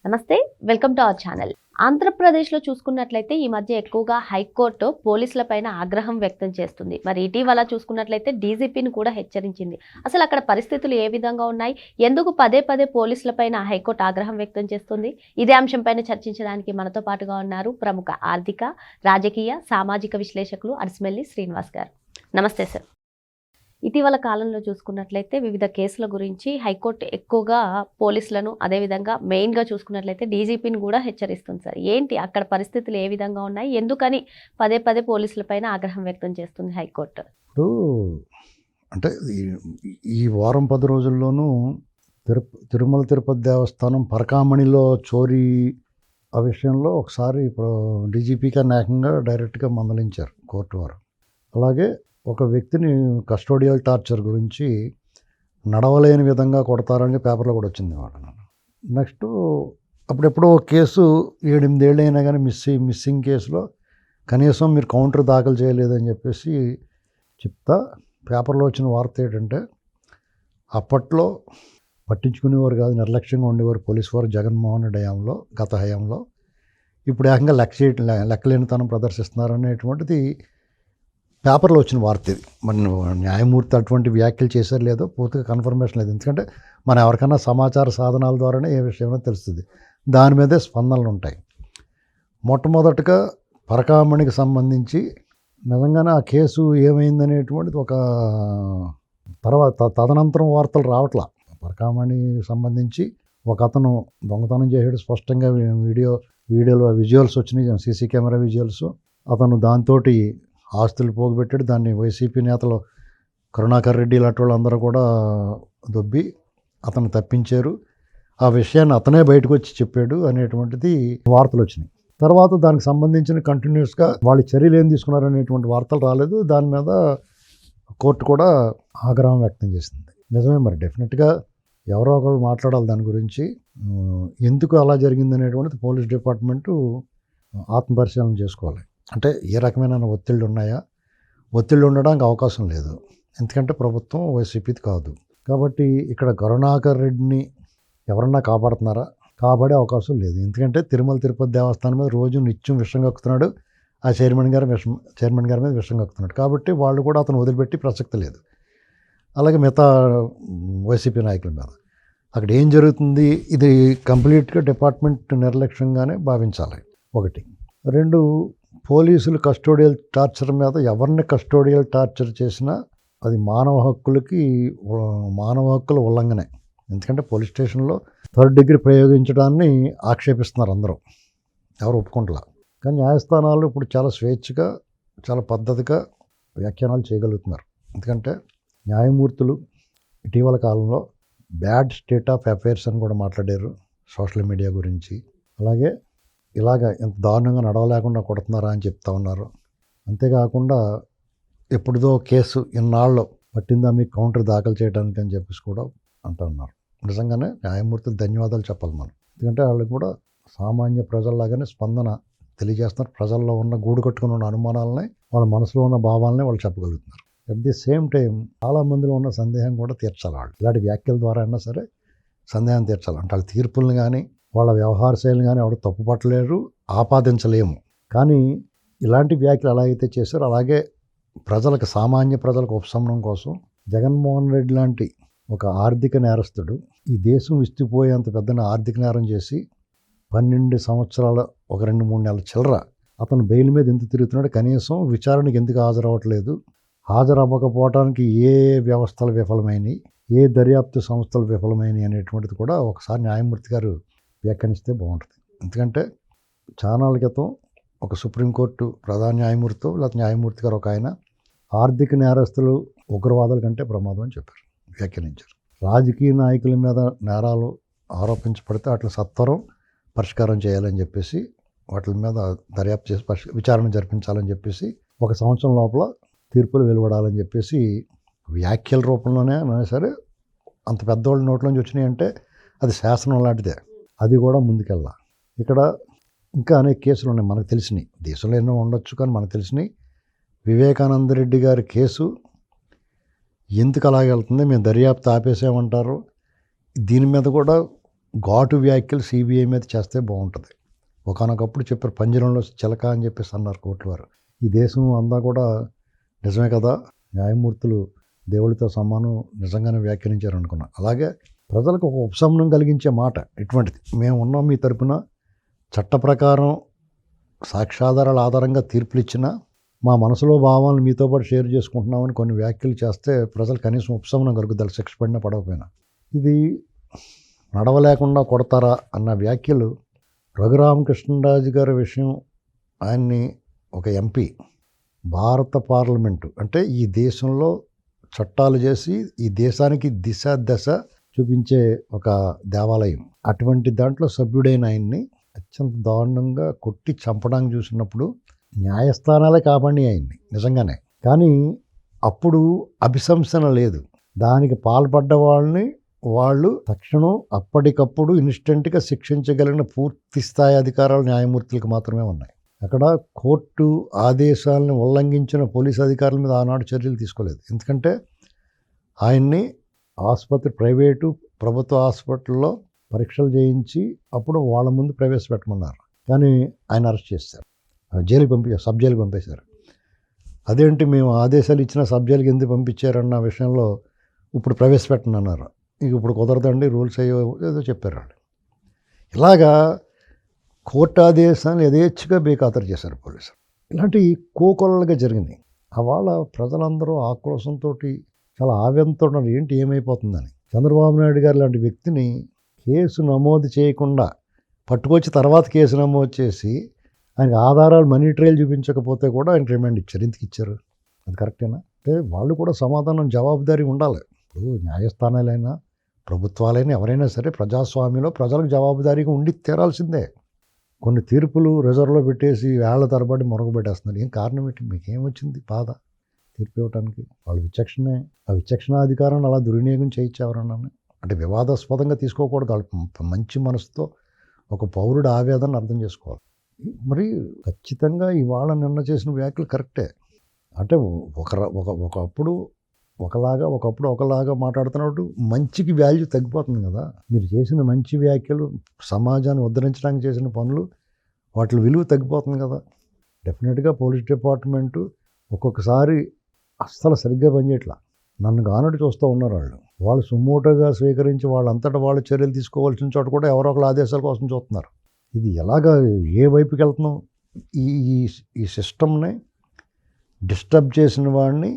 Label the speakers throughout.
Speaker 1: నమస్తే, welcome to our channel. ఆంధ్రప్రదేశ్లో చూసుకున్నట్లయితే ఈ మధ్య ఎక్కువగా హైకోర్టు పోలీసులపైన ఆగ్రహం వ్యక్తం చేస్తుంది. మరి ఇటీవల చూసుకున్నట్లయితే డీజీపీని కూడా హెచ్చరించింది. అసలు అక్కడ పరిస్థితులు ఏ విధంగా ఉన్నాయి, ఎందుకు పదే పదే పోలీసులపైన హైకోర్టు ఆగ్రహం వ్యక్తం చేస్తుంది? ఇదే అంశంపైన చర్చించడానికి మనతో పాటుగా ఉన్నారు ప్రముఖ ఆర్థిక, రాజకీయ, సామాజిక విశ్లేషకులు అరిసిమెల్లి శ్రీనివాస్ గారు. నమస్తే సార్. ఇటీవల కాలంలో చూసుకున్నట్లయితే వివిధ కేసుల గురించి హైకోర్టు ఎక్కువగా పోలీసులను, అదేవిధంగా మెయిన్గా చూసుకున్నట్లయితే డీజీపీని కూడా హెచ్చరిస్తుంది సార్. ఏంటి అక్కడ పరిస్థితులు ఏ విధంగా ఉన్నాయి, ఎందుకని పదే పదే పోలీసులపైన ఆగ్రహం వ్యక్తం చేస్తుంది హైకోర్టు?
Speaker 2: ఇప్పుడు అంటే ఈ వారం 10 రోజుల్లోనూ తిరుమల తిరుపతి దేవస్థానం పరకామణిలో చోరీ ఆ విషయంలో ఒకసారి ఇప్పుడు డీజీపీగా ఏకంగా డైరెక్ట్గా మందలించారు కోర్టు వారు. అలాగే ఒక వ్యక్తిని కస్టోడియల్ టార్చర్ గురించి నడవలేని విధంగా కొడతారని పేపర్లో కూడా వచ్చింది మాట. నెక్స్ట్ అప్పుడెప్పుడో కేసు 7-8 ఏళ్ళు అయినా కానీ మిస్సింగ్ కేసులో కనీసం మీరు కౌంటర్ దాఖలు చేయలేదని చెప్పేసి చెప్తా పేపర్లో వచ్చిన వార్త ఏంటంటే, అప్పట్లో పట్టించుకునేవారు కాదు, నిర్లక్ష్యంగా ఉండేవారు పోలీసు వారు జగన్మోహన్ రెడ్డి హయాంలో, గత హయాంలో. ఇప్పుడు ఏకంగా లెక్కలేనితనం ప్రదర్శిస్తున్నారు అనేటువంటిది పేపర్లో వచ్చిన వార్త ఇది. మన న్యాయమూర్తి అటువంటి వ్యాఖ్యలు చేశారు లేదో పూర్తిగా కన్ఫర్మేషన్ లేదు. ఎందుకంటే మనం ఎవరికైనా సమాచార సాధనాల ద్వారానే ఏ విషయమైనా తెలుస్తుంది, దాని మీదే స్పందనలు ఉంటాయి. మొట్టమొదటిగా పరకామణికి సంబంధించి నిజంగానే ఆ కేసు ఏమైందనేటువంటిది ఒక తదనంతరం వార్తలు రావట్లా. పరకామణికి సంబంధించి ఒక అతను దొంగతనం చేసాడు, స్పష్టంగా వీడియోలో విజువల్స్ వచ్చినాయి, సీసీ కెమెరా విజువల్స్. అతను దాంతో ఆస్తులు పోగుపెట్టాడు. దాన్ని వైసీపీ నేతలు కరుణాకర్ రెడ్డి లాంటి వాళ్ళందరూ కూడా దొబ్బి అతను తప్పించారు. ఆ విషయాన్ని అతనే బయటకు వచ్చి చెప్పాడు అనేటువంటిది వార్తలు వచ్చినాయి. తర్వాత దానికి సంబంధించిన కంటిన్యూస్గా వాళ్ళు చర్యలు ఏం తీసుకున్నారు అనేటువంటి వార్తలు రాలేదు. దాని మీద కోర్టు కూడా ఆగ్రహం వ్యక్తం చేసింది. నిజమే, మరి డెఫినెట్గా ఎవరో ఒకరు మాట్లాడాలి దాని గురించి. ఎందుకు అలా జరిగింది అనేటువంటిది పోలీస్ డిపార్ట్మెంటు ఆత్మపరిశీలన చేసుకోవాలి. అంటే ఏ రకమైన ఒత్తిళ్ళు ఉన్నాయా? ఒత్తిళ్ళు ఉండడానికి అవకాశం లేదు, ఎందుకంటే ప్రభుత్వం వైసీపీది కాదు. కాబట్టి ఇక్కడ కరుణాకర్ రెడ్డిని ఎవరన్నా కాపాడుతున్నారా? కాపాడే అవకాశం లేదు. ఎందుకంటే తిరుమల తిరుపతి దేవస్థానం మీద రోజు నిత్యం విషం కక్కుతున్నాడు, ఆ చైర్మన్ గారి మీద విషం కక్కుతున్నాడు. కాబట్టి వాళ్ళు కూడా అతను వదిలిపెట్టి ప్రసక్తి లేదు. అలాగే మిగతా వైసీపీ నాయకుల మీద అక్కడ ఏం జరుగుతుంది, ఇది కంప్లీట్గా డిపార్ట్మెంట్ నిర్లక్ష్యంగానే భావించాలి. ఒకటి. రెండు, పోలీసులు కస్టోడియల్ టార్చర్ మీద ఎవరిని కస్టోడియల్ టార్చర్ చేసినా అది మానవ హక్కుల ఉల్లంఘనే. ఎందుకంటే పోలీస్ స్టేషన్లో 3rd డిగ్రీ ప్రయోగించడాన్ని ఆక్షేపిస్తున్నారు అందరూ, ఎవరు ఒప్పుకుంటలా. కానీ న్యాయస్థానాలు ఇప్పుడు చాలా స్వేచ్ఛగా, చాలా పద్ధతిగా వ్యాఖ్యానాలు చేయగలుగుతున్నారు. ఎందుకంటే న్యాయమూర్తులు ఇటీవల కాలంలో బ్యాడ్ స్టేట్ ఆఫ్ అఫైర్స్ అని కూడా మాట్లాడారు సోషల్ మీడియా గురించి. అలాగే ఇలాగ ఎంత దారుణంగా నడవలేకుండా కొడుతున్నారా అని చెప్తా ఉన్నారు. అంతేకాకుండా ఎప్పుడుదో కేసు ఇన్నాళ్ళు పట్టిందా మీకు కౌంటర్ దాఖలు చేయడానికి అని చెప్పేసి కూడా అంటూ ఉన్నారు. నిజంగానే న్యాయమూర్తులు ధన్యవాదాలు చెప్పాలి మనం. ఎందుకంటే వాళ్ళు కూడా సామాన్య ప్రజల్లాగానే స్పందన తెలియజేస్తున్నారు. ప్రజల్లో ఉన్న గూడు కట్టుకుని ఉన్న అనుమానాలని, వాళ్ళ మనసులో ఉన్న భావాలని వాళ్ళు చెప్పగలుగుతున్నారు. అట్ ది సేమ్ టైం చాలా మందిలో ఉన్న సందేహం కూడా తీర్చాలి. వాళ్ళు ఇలాంటి వ్యాఖ్యల ద్వారా అయినా సరే సందేహం తీర్చాలి. అంటే వాళ్ళ తీర్పులను కానీ వాళ్ళ వ్యవహార శైలిని కానీ ఎవరు తప్పు పట్టలేరు, ఆపాదించలేము. కానీ ఇలాంటి వ్యాఖ్యలు ఎలాగైతే చేశారో అలాగే ప్రజలకు, సామాన్య ప్రజలకు ఉపశమనం కోసం జగన్మోహన్ రెడ్డి లాంటి ఒక ఆర్థిక నేరస్తుడు ఈ దేశం విస్తుపోయేంత పెద్ద ఆర్థిక నేరం చేసి 12 సంవత్సరాల ఒక 2-3 నెలల చిల్లర అతను బెయిల్ మీద ఎందుకు తిరుగుతున్నాడు, కనీసం విచారణకు ఎందుకు హాజరవ్వట్లేదు, హాజరవ్వకపోవడానికి ఏ వ్యవస్థలు విఫలమైనవి, ఏ దర్యాప్తు సంస్థలు విఫలమైనవి అనేటువంటిది కూడా ఒకసారి న్యాయమూర్తి గారు వ్యాఖ్యానిస్తే బాగుంటుంది. ఎందుకంటే చాలా క్రితం ఒక సుప్రీంకోర్టు ప్రధాన న్యాయమూర్తితో లేకపోతే న్యాయమూర్తి గారు ఒక ఆయన ఆర్థిక నేరస్తులు ఉగ్రవాదుల కంటే ప్రమాదం అని చెప్పారు, వ్యాఖ్యానించారు. రాజకీయ నాయకుల మీద నేరాలు ఆరోపించబడితే వాటిని సత్వరం పరిష్కారం చేయాలని చెప్పేసి, వాటి మీద దర్యాప్తు చేసి విచారణ జరిపించాలని చెప్పేసి, 1 సంవత్సరం లోపల తీర్పులు వెలువడాలని చెప్పేసి వ్యాఖ్యల రూపంలోనే సరే అంత పెద్దవాళ్ళ నోట్లోంచి వచ్చినాయి అంటే అది శాసనం లాంటిదే. అది కూడా ముందుకెళ్ళా. ఇక్కడ ఇంకా అనేక కేసులు ఉన్నాయి మనకు తెలిసినవి, దేశంలో ఎన్నో ఉండొచ్చు కానీ మనకు తెలిసినవి. వివేకానంద రెడ్డి గారి కేసు ఎందుకు అలాగే వెళ్తుంది, మేము దర్యాప్తు ఆపేసామంటారు. దీని మీద కూడా ఘాటు వ్యాఖ్యలు సిబిఐ మీద చేస్తే బాగుంటుంది. ఒకానొకప్పుడు చెప్పారు పంజరంలో చిలక అని చెప్పేసి అన్నారు కోర్టు వారు. ఈ దేశం అంతా కూడా నిజమే కదా, న్యాయమూర్తులు దేవుడితో సమానం నిజంగానే వ్యాఖ్యానించారు అనుకున్నా. అలాగే ప్రజలకు ఒక ఉపశమనం కలిగించే మాట ఇటువంటిది. మేము ఉన్నాం మీ తరపున, చట్ట ప్రకారం సాక్ష్యాధారాల ఆధారంగా తీర్పులు ఇచ్చినా మా మనసులో భావాలను మీతో పాటు షేర్ చేసుకుంటున్నామని కొన్ని వ్యాఖ్యలు చేస్తే ప్రజలు కనీసం ఉపశమనం కలుగుతారు, శిక్ష పడినా పడకపోయినా. ఇది నడవలేకుండా కొడతారా అన్న వ్యాఖ్యలు రఘురామకృష్ణరాజు గారి విషయం. ఆయన్ని ఒక ఎంపీ, భారత పార్లమెంటు అంటే ఈ దేశంలో చట్టాలు చేసి ఈ దేశానికి దిశ దశ చూపించే ఒక దేవాలయం, అటువంటి దాంట్లో సభ్యుడైన ఆయన్ని అత్యంత దారుణంగా కొట్టి చంపడానికి చూసినప్పుడు న్యాయస్థానాలే కాపాడి ఆయన్ని నిజంగానే. కానీ అప్పుడు అభిశంసన లేదు. దానికి పాల్పడ్డ వాళ్ళు తక్షణం అప్పటికప్పుడు ఇన్స్టెంట్గా శిక్షించగలిగిన పూర్తి స్థాయి అధికారాలు న్యాయమూర్తులకు మాత్రమే ఉన్నాయి. అక్కడ కోర్టు ఆదేశాలను ఉల్లంఘించిన పోలీసు అధికారుల మీద ఆనాడు చర్యలు తీసుకోలేదు. ఎందుకంటే ఆయన్ని ప్రైవేటు ప్రభుత్వ హాస్పిటల్లో పరీక్షలు చేయించి అప్పుడు వాళ్ళ ముందు ప్రవేశపెట్టమన్నారు. కానీ ఆయన అరెస్ట్ చేశారు, సబ్ జైలుకి పంపేశారు. అదేంటి మేము ఆదేశాలు ఇచ్చిన సబ్ జైలుకి ఎందుకు పంపించారన్న విషయంలో ఇప్పుడు ప్రవేశపెట్టనన్నారు. ఇక ఇప్పుడు కుదరదండి, రూల్స్ ఏదో చెప్పారు వాళ్ళు. ఇలాగా కోర్టు ఆదేశాన్ని యథేచ్ఛగా బేఖాతరు చేశారు పోలీసులు. ఇలాంటి కోకొల్లలుగా జరిగింది. అవాళ ప్రజలందరూ ఆక్రోశంతో చాలా ఆవేదనతో ఉన్నారు, ఏంటి ఏమైపోతుందని. చంద్రబాబు నాయుడు గారు లాంటి వ్యక్తిని కేసు నమోదు చేయకుండా పట్టుకొచ్చి తర్వాత కేసు నమోదు చేసి ఆయనకు ఆధారాలు మనీ ట్రయల్ చూపించకపోతే కూడా ఆయన రిమాండ్ ఇచ్చారు. ఎందుకు ఇచ్చారు? అది కరెక్టేనా? అంటే వాళ్ళు కూడా సమాధానం జవాబుదారీ ఉండాలి. ఇప్పుడు న్యాయస్థానాలైనా ప్రభుత్వాలైనా ఎవరైనా సరే ప్రజాస్వామ్యంలో ప్రజలకు జవాబుదారీగా ఉండి తీరాల్సిందే. కొన్ని తీర్పులు రిజర్వ్లో పెట్టేసి వేళ్ల తరబడి మొరగబెట్టేస్తున్నారు. ఏం కారణం ఏంటి? మీకేమొచ్చింది బాధ తీర్పు ఇవ్వడానికి? వాళ్ళ విచక్షణే. ఆ విచక్షణాధికారాన్ని అలా దుర్వినియోగం చేయొచ్చేవరన్నా అంటే వివాదాస్పదంగా తీసుకోకూడదు. వాళ్ళు మంచి మనసుతో ఒక పౌరుడు ఆవేదన అర్థం చేసుకోవాలి. మరి ఖచ్చితంగా ఇవాళ నిన్న చేసిన వ్యాఖ్యలు కరెక్టే. అంటే ఒకప్పుడు ఒకలాగా మాట్లాడుతున్నప్పుడు మంచికి వాల్యూ తగ్గిపోతుంది కదా. మీరు చేసిన మంచి వ్యాఖ్యలు, సమాజాన్ని ఉద్ధరించడానికి చేసిన పనులు, వాటి విలువ తగ్గిపోతుంది కదా. డెఫినెట్గా పోలీస్ డిపార్ట్మెంటు ఒక్కొక్కసారి అస్సలు సరిగ్గా పనిచేయట్లా. నన్ను కానట్టు చూస్తూ ఉన్నారు వాళ్ళు సుమోటోగా స్వీకరించి వాళ్ళంతటా వాళ్ళు చర్యలు తీసుకోవాల్సిన చోట కూడా ఎవరో ఒకళ్ళ ఆదేశాల కోసం చూస్తున్నారు. ఇది ఎలాగా ఏ వైపుకి వెళ్తున్నాం? ఈ సిస్టమ్ని డిస్టర్బ్ చేసిన వాడిని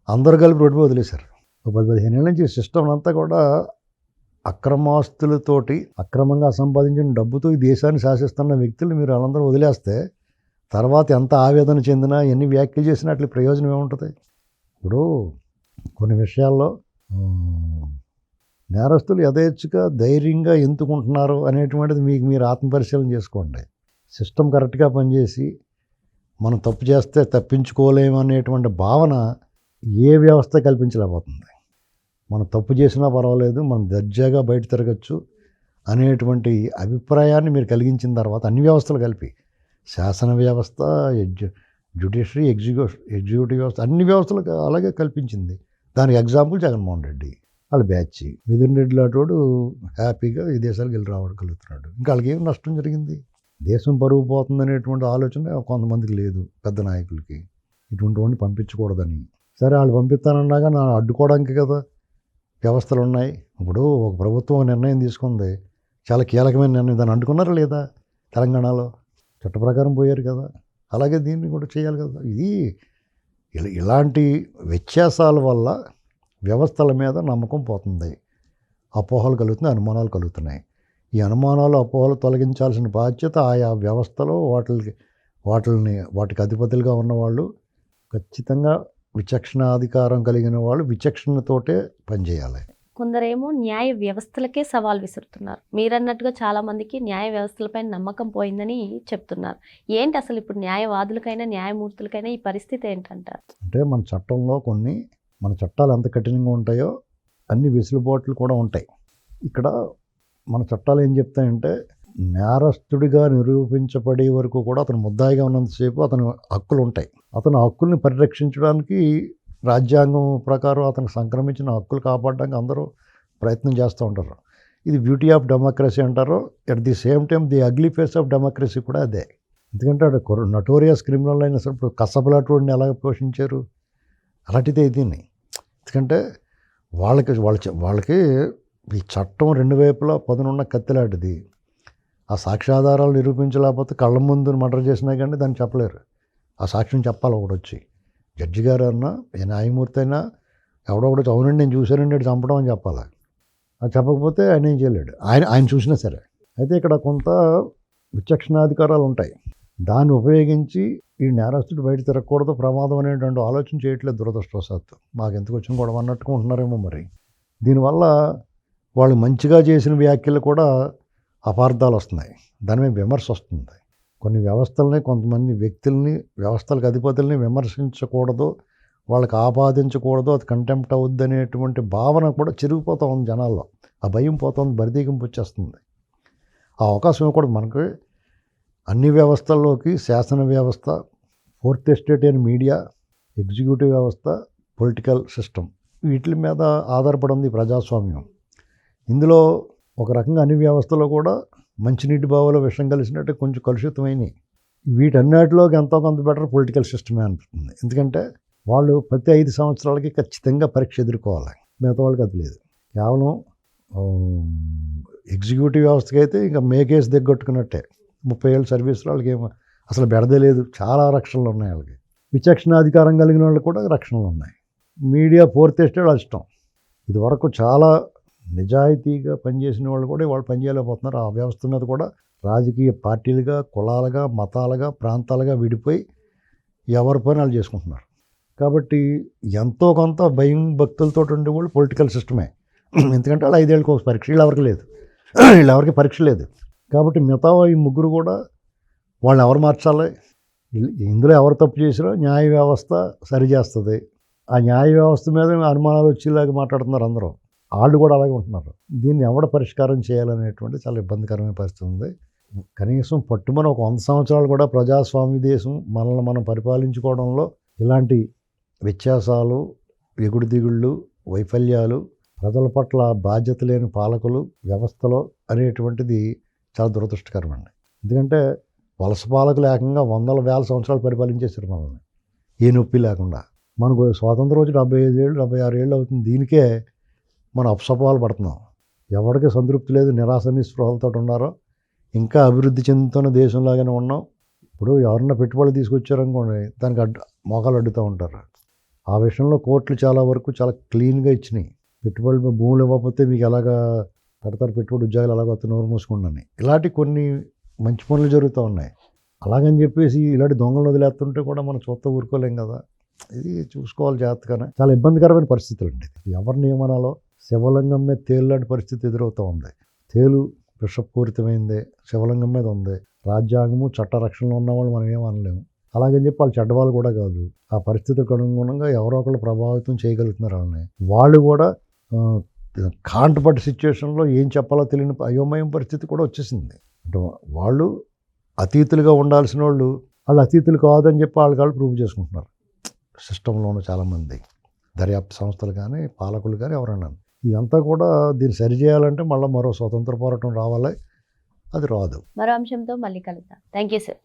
Speaker 2: అందరు కలిపి రోడ్డు మీద వదిలేశారు. 10-15 ఏళ్ళ నుంచి ఈ సిస్టమ్ అంతా కూడా అక్రమాస్తులతోటి అక్రమంగా సంపాదించిన డబ్బుతో ఈ దేశాన్ని శాసిస్తున్న వ్యక్తులు మీరు వాళ్ళందరూ వదిలేస్తే తర్వాత ఎంత ఆవేదన చెందినా ఎన్ని వ్యాఖ్యలు చేసినా అట్లా ప్రయోజనం ఏముంటుంది? ఇప్పుడు కొన్ని విషయాల్లో నేరస్తులు యథేచ్ఛగా ధైర్యంగా ఎందుకుంటున్నారు అనేటువంటిది మీకు మీరు ఆత్మపరిశీలన చేసుకోండి. సిస్టమ్ కరెక్ట్గా పనిచేసి మనం తప్పు చేస్తే తప్పించుకోలేము అనేటువంటి భావన ఏ వ్యవస్థ కల్పించలేకపోతుంది. మనం తప్పు చేసినా పర్వాలేదు, మనం దర్జాగా బయట తిరగచ్చు అనేటువంటి అభిప్రాయాన్ని మీరు కలిగించిన తర్వాత అన్ని వ్యవస్థలు కలిపి శాసన వ్యవస్థ, జ్యుడిషియరీ, ఎగ్జిక్యూటివ్ వ్యవస్థ అన్ని వ్యవస్థలు అలాగే కల్పించింది. దానికి ఎగ్జాంపుల్ జగన్మోహన్ రెడ్డి వాళ్ళ బ్యాచ్. మిథున్ రెడ్డి లాంటి హ్యాపీగా ఈ దేశాలకు వెళ్ళి రావగలుగుతున్నాడు. ఇంకా వాళ్ళకి ఏం నష్టం జరిగింది? దేశం పరుగు పోతుంది అనేటువంటి ఆలోచన కొంతమందికి లేదు, పెద్ద నాయకులకి. ఇటువంటి వాడిని పంపించకూడదని. సరే వాళ్ళు పంపిస్తానన్నాగా నా అడ్డుకోవడానికి కదా వ్యవస్థలు ఉన్నాయి. ఇప్పుడు ఒక ప్రభుత్వం నిర్ణయం తీసుకుంది, చాలా కీలకమైన నిర్ణయం, దాన్ని అడ్డుకున్నారా లేదా? తెలంగాణలో చట్ట ప్రకారం పోయారు కదా, అలాగే దీన్ని కూడా చేయాలి కదా. ఇది ఇలాంటి వ్యత్యాసాల వల్ల వ్యవస్థల మీద నమ్మకం పోతుంది, అపోహలు కలుగుతున్నాయి, అనుమానాలు కలుగుతున్నాయి. ఈ అనుమానాలు, అపోహలు తొలగించాల్సిన బాధ్యత ఆయా వ్యవస్థలో వాటికి అధిపతులుగా ఉన్నవాళ్ళు ఖచ్చితంగా విచక్షణాధికారం కలిగిన వాళ్ళు విచక్షణతోటే పనిచేయాలి.
Speaker 1: కొందరేమో న్యాయ వ్యవస్థలకే సవాల్ విసురుతున్నారు. మీరన్నట్టుగా చాలా మందికి న్యాయ వ్యవస్థలపై నమ్మకం పోయిందని చెప్తున్నారు. ఏంటి అసలు ఇప్పుడు న్యాయవాదులకైనా న్యాయమూర్తులకైనా ఈ పరిస్థితి ఏంటంటారు?
Speaker 2: అంటే మన చట్టంలో మన చట్టాలు ఎంత కఠినంగా ఉంటాయో అన్ని వెసులుబాట్లు కూడా ఉంటాయి. ఇక్కడ మన చట్టాలు ఏం చెప్తాయంటే నేరస్తుడిగా నిరూపించబడే వరకు కూడా అతను ముద్దాయిగా ఉన్నంతసేపు అతని హక్కులు ఉంటాయి. అతని హక్కుల్ని పరిరక్షించడానికి రాజ్యాంగం ప్రకారం అతనికి సంక్రమించిన హక్కులు కాపాడడానికి అందరూ ప్రయత్నం చేస్తూ ఉంటారు. ఇది బ్యూటీ ఆఫ్ డెమోక్రసీ అంటారు. At the same time the ugly face of democracy కూడా అదే. ఎందుకంటే అక్కడ నటోరియస్ క్రిమినల్ అయిన సరే ఇప్పుడు కసబలాటోడిని ఎలా పోషించారు, అలాంటిదే దీన్ని. ఎందుకంటే వాళ్ళకి ఈ చట్టం రెండు వైపులా పదునున్న కత్తిలాంటిది. ఆ సాక్ష్యాధారాలు నిరూపించలేకపోతే కళ్ళ ముందు మర్డర్ చేసినా కానీ దాన్ని చెప్పలేరు. ఆ సాక్ష్యం చెప్పాలి ఒకటి వచ్చి, జడ్జి గారు అన్నా ఏ న్యాయమూర్తి అయినా ఎవడో ఒకటి అవునండి నేను చూశానండి అది చంపడం అని చెప్పాలి. అది చెప్పకపోతే ఆయన ఏం చేయలేడు, ఆయన చూసినా సరే. అయితే ఇక్కడ కొంత విచక్షణాధికారాలు ఉంటాయి. దాన్ని ఉపయోగించి ఈ నేరస్తుడు బయట తిరగకూడదు, ప్రమాదం అనేటువంటి ఆలోచన చేయట్లేదు దురదృష్టవశాత్తు. మాకు ఎందుకు వచ్చిన గొడవ అన్నట్టుగా ఉంటున్నారేమో మరి. దీనివల్ల వాళ్ళు మంచిగా చేసిన వ్యాఖ్యలు కూడా అపార్థాలు వస్తున్నాయి, దాని మీద విమర్శ వస్తుంది. కొన్ని వ్యవస్థల్ని, కొంతమంది వ్యక్తుల్ని, వ్యవస్థలకు అధిపతుల్ని విమర్శించకూడదు, వాళ్ళకి ఆపాదించకూడదు, అది కంటెంప్ట్ అవుద్ది అనేటువంటి భావన కూడా చిరిగిపోతూ ఉంది జనాల్లో. ఆ భయం పోతుంది, బరిదీగింపు వచ్చేస్తుంది. ఆ అవకాశం ఇవ్వకూడదు మనకి. అన్ని వ్యవస్థల్లోకి శాసన వ్యవస్థ, ఫోర్త్ ఎస్టేట్ అయిన మీడియా, ఎగ్జిక్యూటివ్ వ్యవస్థ, పొలిటికల్ సిస్టమ్, వీటి మీద ఆధారపడి ఉంది ప్రజాస్వామ్యం. ఇందులో ఒక రకంగా అన్ని వ్యవస్థలో కూడా మంచినీటి బావులో విషం కలిసినట్టు కొంచెం కలుషితమైనవి. వీటన్నిటిలోకి ఎంతో కొంత బెటర్ పొలిటికల్ సిస్టమే అనిపిస్తుంది. ఎందుకంటే వాళ్ళు ప్రతి 5 సంవత్సరాలకి ఖచ్చితంగా పరీక్ష ఎదుర్కోవాలి, మిగతా వాళ్ళకి అది లేదు. కేవలం ఎగ్జిక్యూటివ్ వ్యవస్థకి అయితే ఇంకా మేకేసి దిగ్గొట్టుకున్నట్టే. 30 ఏళ్ళ సర్వీసులో వాళ్ళకి ఏమో అసలు బెడదే లేదు, చాలా రక్షణలు ఉన్నాయి వాళ్ళకి. విచక్షణాధికారం కలిగిన వాళ్ళు కూడా రక్షణలు ఉన్నాయి. మీడియా ఫోర్త్ ఎస్టేట్ వాళ్ళ ఇష్టం. ఇదివరకు చాలా నిజాయితీగా పనిచేసిన వాళ్ళు కూడా వాళ్ళు పనిచేయలేకపోతున్నారు. ఆ వ్యవస్థ మీద కూడా రాజకీయ పార్టీలుగా, కులాలుగా, మతాలుగా, ప్రాంతాలుగా విడిపోయి ఎవరి పని వాళ్ళు చేసుకుంటున్నారు. కాబట్టి ఎంతో కొంత భయం భక్తులతో ఉండేవాళ్ళు పొలిటికల్ సిస్టమే. ఎందుకంటే వాళ్ళు 5 ఏళ్ళకి ఒక పరీక్ష, వీళ్ళెవరికి లేదు, వీళ్ళెవరికి పరీక్ష లేదు. కాబట్టి మిగతా ఈ ముగ్గురు కూడా వాళ్ళు ఎవరు మార్చాలి, ఇందులో ఎవరు తప్పు చేసినా న్యాయ వ్యవస్థ సరిచేస్తుంది. ఆ న్యాయ వ్యవస్థ మీద అనుమానాలు వచ్చేలాగా మాట్లాడుతున్నారు అందరూ. వాళ్ళు కూడా అలాగే ఉంటున్నారు. దీన్ని ఎవడ పరిష్కారం చేయాలనేటువంటి చాలా ఇబ్బందికరమైన పరిస్థితి ఉంది. కనీసం పట్టుమని ఒక 100 సంవత్సరాలు కూడా ప్రజాస్వామ్య దేశం మనల్ని మనం పరిపాలించుకోవడంలో ఇలాంటి వ్యత్యాసాలు, ఎగుడు దిగుళ్ళు, వైఫల్యాలు, ప్రజల పట్ల బాధ్యత లేని పాలకులు వ్యవస్థలో అనేటువంటిది చాలా దురదృష్టకరమండి. ఎందుకంటే వలస పాలకులు ఏకంగా 100,000 సంవత్సరాలు పరిపాలించేసారు మనల్ని, ఏ నొప్పి లేకుండా. మనకు స్వాతంత్రం వచ్చి 75 ఏళ్ళు 76 ఏళ్ళు అవుతుంది. దీనికే మనం అపసపాలు పడుతున్నాం. ఎవరికి సంతృప్తి లేదు, నిరాశ నిస్పృహలతో ఉన్నారో. ఇంకా అభివృద్ధి చెందుతున్న దేశంలాగానే ఉన్నాం. ఇప్పుడు ఎవరన్నా పెట్టుబడులు తీసుకొచ్చారనుకోండి, దానికి మోకాలు అడ్డుతూ ఉంటారు. ఆ విషయంలో కోర్టులు చాలా వరకు చాలా క్లీన్గా ఇచ్చినాయి. పెట్టుబడులు భూములు ఇవ్వకపోతే మీకు ఎలాగా పెడతారు, పెట్టుబడి ఉద్యోగాలు ఎలాగ వస్తే నోరు మూసుకుండని. ఇలాంటి కొన్ని మంచి పనులు జరుగుతూ ఉన్నాయి. అలాగని చెప్పేసి ఇలాంటి దొంగలు వదిలేస్తుంటే కూడా మనం చూస్తూ ఊరుకోలేం కదా. ఇది చూసుకోవాలి జాగ్రత్తగానే. చాలా ఇబ్బందికరమైన పరిస్థితులు అండి. ఎవరి నియమనాలో శివలింగం మీద తేలు లాంటి పరిస్థితి ఎదురవుతూ ఉంది. తేలు విషపూరితమైందే, శివలింగం మీద ఉంది. రాజ్యాంగము, చట్ట రక్షణలో ఉన్న వాళ్ళు మనం ఏమనలేము. అలాగని చెప్పి వాళ్ళు చెడ్డవాళ్ళు కూడా కాదు. ఆ పరిస్థితులకు అనుగుణంగా ఎవరో ఒకళ్ళు ప్రభావితం చేయగలుగుతున్నారు వాళ్ళని. వాళ్ళు కూడా కాంటపడ్డ సిచ్యువేషన్లో ఏం చెప్పాలో తెలియని అయోమయం పరిస్థితి కూడా వచ్చేసింది. అంటే వాళ్ళు అతీతులుగా ఉండాల్సిన వాళ్ళు అతీతులు కాదని చెప్పి వాళ్ళు ప్రూవ్ చేసుకుంటున్నారు. సిస్టంలో ఉన్న చాలామంది దర్యాప్తు సంస్థలు కానీ, పాలకులు కానీ ఎవరైనా. ఇదంతా కూడా దీన్ని సరిచేయాలంటే మళ్ళీ మరో స్వతంత్ర పోరాటం రావాలి. అది రాదు.
Speaker 1: మరో అంశంతో మళ్ళీ కలుద్దాం. Thank you sir.